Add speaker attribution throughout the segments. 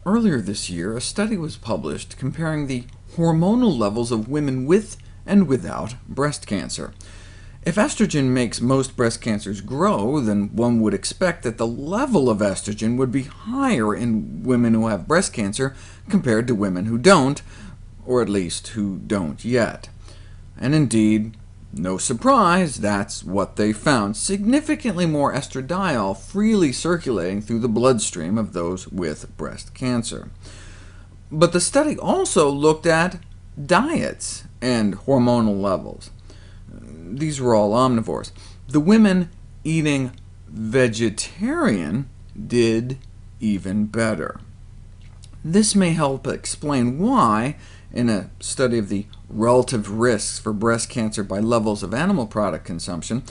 Speaker 1: Earlier this year, a study was published comparing the hormonal levels of women with and without breast cancer. If estrogen makes most breast cancers grow, then one would expect that the level of estrogen would be higher in women who have breast cancer compared to women who don't, or at least who don't yet. And indeed, no surprise, that's what they found— significantly more estradiol freely circulating through the bloodstream of those with breast cancer. But the study also looked at diets and hormonal levels. These were all omnivores. The women eating vegetarian did even better. This may help explain why, in a study of the relative risks for breast cancer by levels of animal product consumption,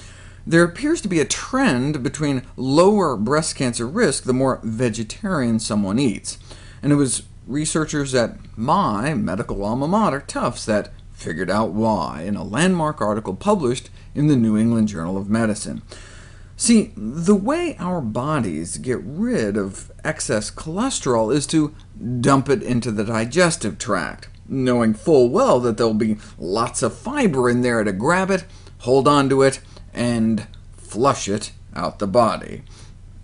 Speaker 1: there appears to be a trend between lower breast cancer risk the more vegetarian someone eats. And it was researchers at my medical alma mater, Tufts, that figured out why in a landmark article published in the New England Journal of Medicine. See, the way our bodies get rid of excess cholesterol is to dump it into the digestive tract, knowing full well that there'll be lots of fiber in there to grab it, hold on to it, and flush it out the body,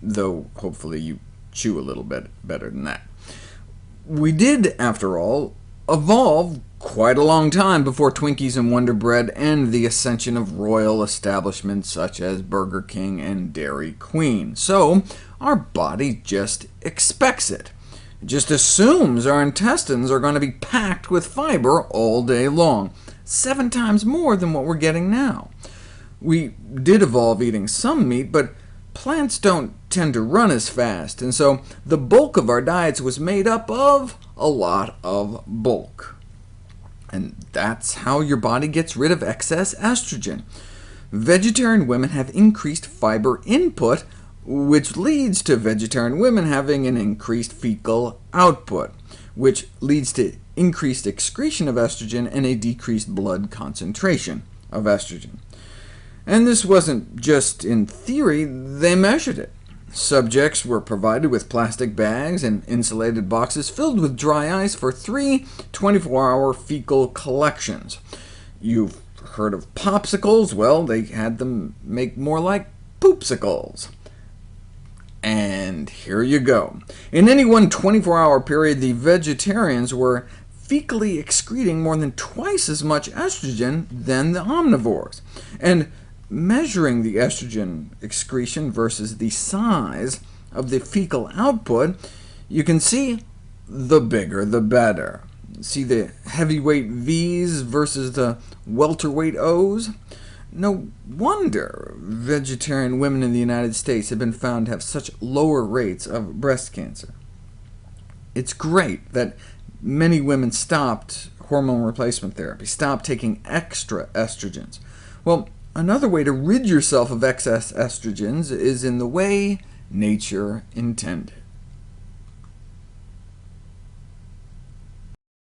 Speaker 1: though hopefully you chew a little bit better than that. We did, after all, evolve quite a long time before Twinkies and Wonder Bread and the ascension of royal establishments such as Burger King and Dairy Queen. So our body just expects it. It just assumes our intestines are going to be packed with fiber all day long, 7 times more than what we're getting now. We did evolve eating some meat, but plants don't tend to run as fast, and so the bulk of our diets was made up of a lot of bulk. And that's how your body gets rid of excess estrogen. Vegetarian women have increased fiber input, which leads to vegetarian women having an increased fecal output, which leads to increased excretion of estrogen and a decreased blood concentration of estrogen. And this wasn't just in theory, they measured it. Subjects were provided with plastic bags and insulated boxes filled with dry ice for 3 24-hour fecal collections. You've heard of popsicles? Well, they had them make more like poopsicles. And here you go. In any one 24-hour period, the vegetarians were fecally excreting more than twice as much estrogen than the omnivores. And measuring the estrogen excretion versus the size of the fecal output, you can see the bigger the better. See the heavyweight V's versus the welterweight O's? No wonder vegetarian women in the United States have been found to have such lower rates of breast cancer. It's great that many women stopped hormone replacement therapy, stopped taking extra estrogens. Well, another way to rid yourself of excess estrogens is in the way nature intended.